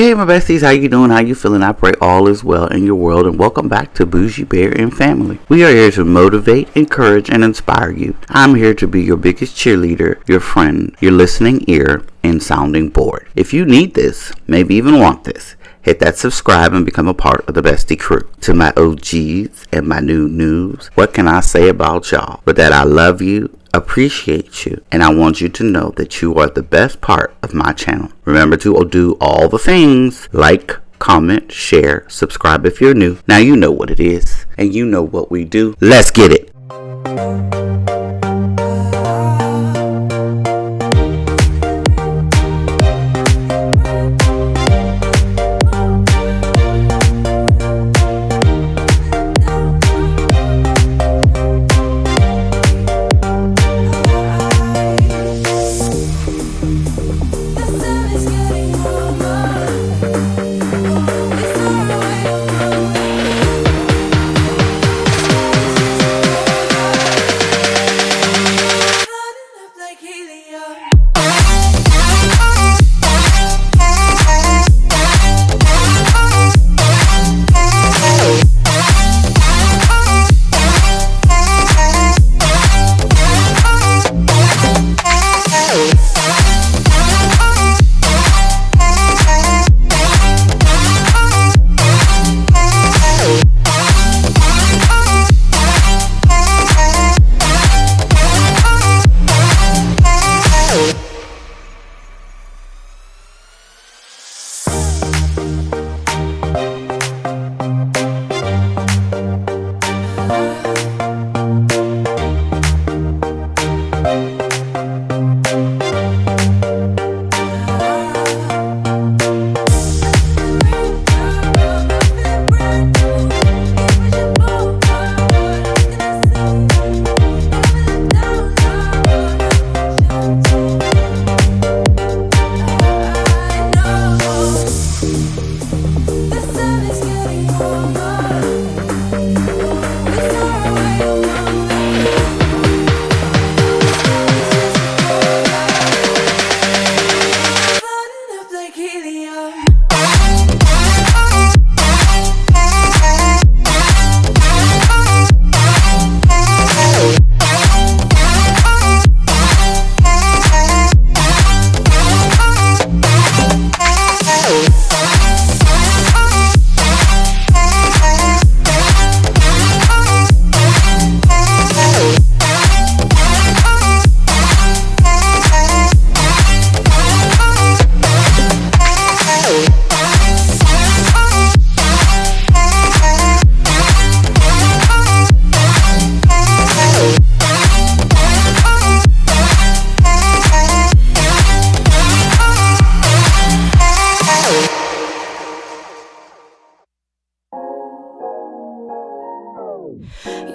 Hey my besties, how you doing? How you feeling? I pray all is well in your world, and welcome back to Bougie Bear and Family. We are here to motivate, encourage, and inspire you. I'm here to be your biggest cheerleader, your friend, your listening ear, and sounding board. If you need this, maybe even want this, hit that subscribe and become a part of the bestie crew. To my OGs and my new news, what can I say about y'all? But that I love you, appreciate you, and I want you to know that you are the best part of my channel. Remember to do all the things like, comment, share, subscribe if you're new. Now you know what it is, and you know what we do. Let's get it.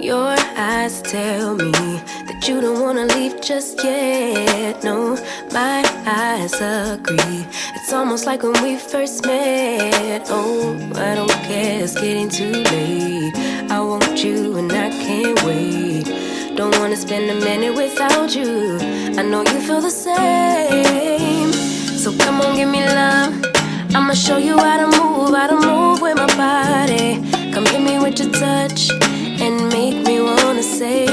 Your eyes tell me that you don't wanna leave just yet. No, my eyes agree. It's almost like when we first met. Oh, I don't care, it's getting too late. I want you and I can't wait. Don't wanna spend a minute without you. I know you feel the same. So come on, give me love. I'ma show you how to move with my body. Come hit me with your touch and make me wanna say,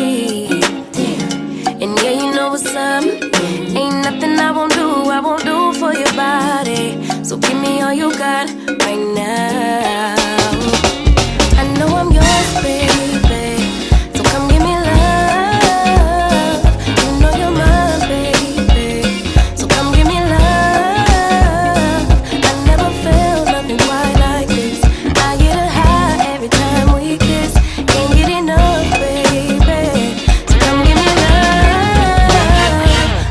damn. And yeah, you know what's up. Ain't nothing I won't do for your body. So give me all you got right now. I know I'm yours, baby. So come give me love. You know you're mine, baby. So come give me love. I never felt nothing quite like this. I get a high every time we kiss. Can't get enough, baby. So come give me love.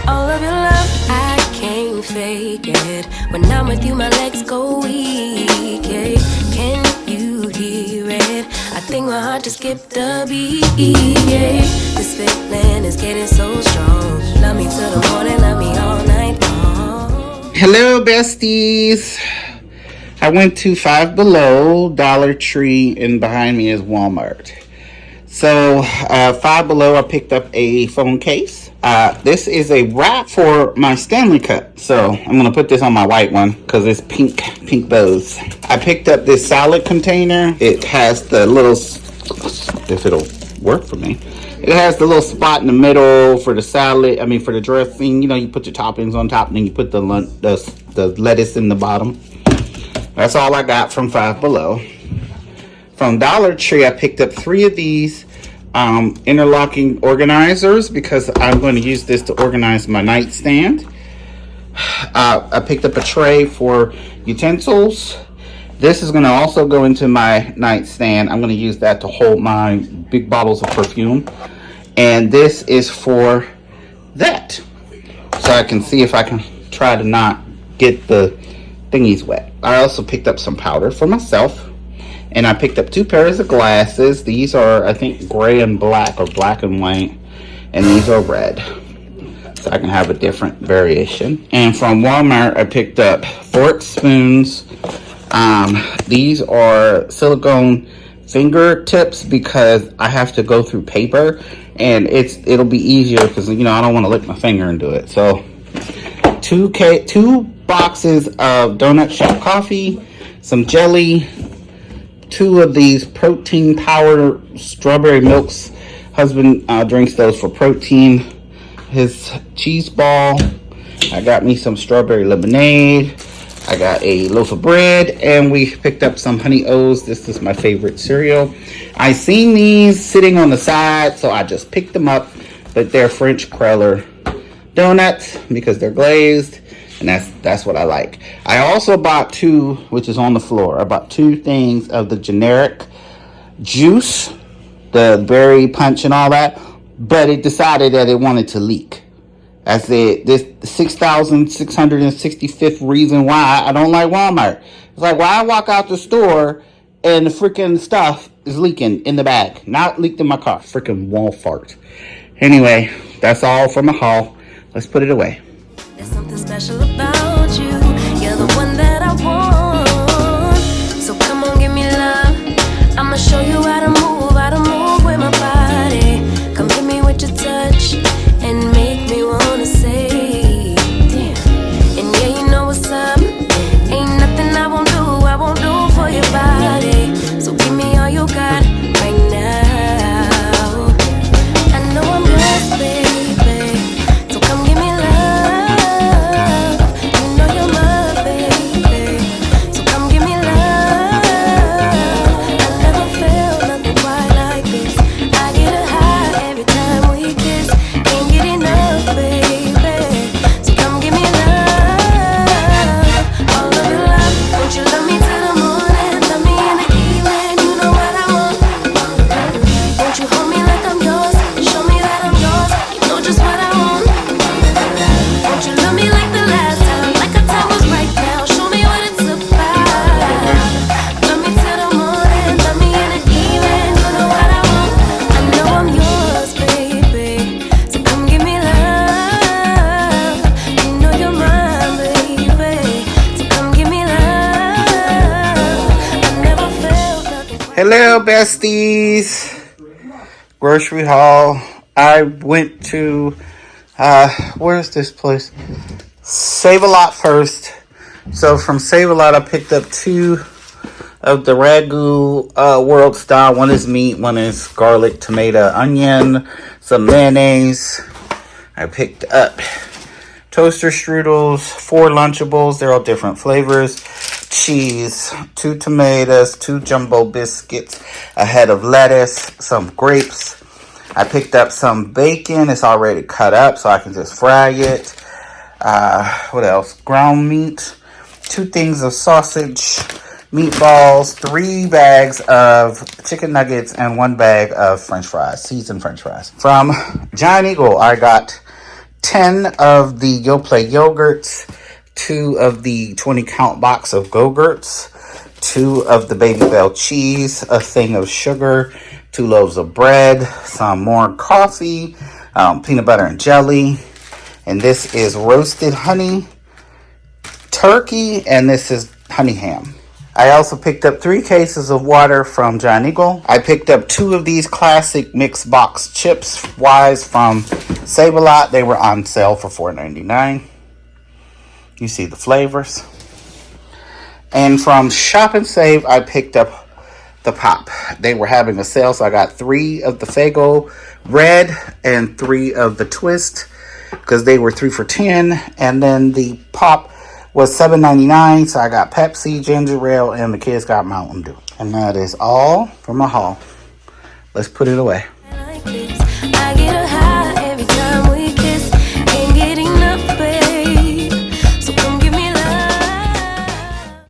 All of your love, I can't fake it. When I'm with you, my legs go weak, yeah. Can you hear it? I think my heart just skipped a beat, yeah. This feeling is getting so strong. Love me till the morning, love me all night long. Hello besties. I went to Five Below, Dollar Tree, and behind me is Walmart. So, Five Below, I picked up a phone case. This is a wrap for my Stanley Cup. So, I'm going to put this on my white one because it's pink bows. I picked up this salad container. It has the little, if it'll work for me, it has the little spot in the middle for the salad, for the dressing. You know, you put your toppings on top and then you put the lettuce in the bottom. That's all I got from Five Below. From Dollar Tree, I picked up 3 of these interlocking organizers because I'm going to use this to organize my nightstand. I picked up a tray for utensils. This is going to also go into my nightstand. I'm going to use that to hold my big bottles of perfume. And this is for that. So I can see if I can try to not get the thingies wet. I also picked up some powder for myself. And I picked up 2 pairs of glasses. These are, I think, gray and black or black and white. And these are red. So I can have a different variation. And from Walmart, I picked up forks, spoons. These are silicone fingertips because I have to go through paper. And it'll be easier because, I don't want to lick my finger and do it. So, 2 boxes of donut shop coffee, some jelly, 2 of these protein powder strawberry milks. Husband drinks those for protein. His cheese ball. I got me some strawberry lemonade. I got a loaf of bread, and we picked up some Honey O's. This is my favorite cereal. I seen these sitting on the side, so I just picked them up. But they're French cruller donuts because they're glazed. And that's what I like. I also bought 2, which is on the floor. I bought 2 things of the generic juice, the berry punch and all that. But it decided that it wanted to leak. That's this 6,665th reason why I don't like Walmart. It's like, why I walk out the store and the freaking stuff is leaking in the bag. Not leaked in my car. Freaking wall fart. Anyway, that's all for my haul. Let's put it away. There's something special about you. You're the one that I want. So come on, give me love. I'ma show you how to move with my body. Come hit me with your touch and make me wanna say, damn. And yeah, you know what's up. Ain't nothing I won't do for your body. So give me all you got right now. I know I'm yours, baby. So come give me love. Hello, besties. Grocery haul. I went to, where's this place? Save-A-Lot first. So from Save-A-Lot, I picked up 2 of the Ragu World Style. One is meat, one is garlic, tomato, onion, some mayonnaise. I picked up toaster strudels, 4 Lunchables. They're all different flavors. Cheese, 2 tomatoes, 2 jumbo biscuits, a head of lettuce, some grapes. I picked up some bacon. It's already cut up, so I can just fry it. What else? Ground meat, 2 things of sausage, meatballs, 3 bags of chicken nuggets, and 1 bag of french fries, seasoned french fries. From Giant Eagle, I got 10 of the Yoplait yogurts, 2 of the 20 count box of Go-Gurts, 2 of the Baby Bell cheese, a thing of sugar, 2 loaves of bread, some more coffee, peanut butter and jelly, and this is roasted honey turkey, and this is honey ham. I also picked up 3 cases of water from John Eagle. I picked up 2 of these classic mixed box chips Wise from Save-A-Lot. They were on sale for $4.99. You see the flavors. And from Shop and Save, I picked up the pop. They were having a sale, so I got 3 of the Faygo Red and 3 of the Twist because they were 3 for $10. And then the pop was $7.99, so I got Pepsi, ginger ale, and the kids got Mountain Dew. And that is all for my haul. Let's put it away. I get a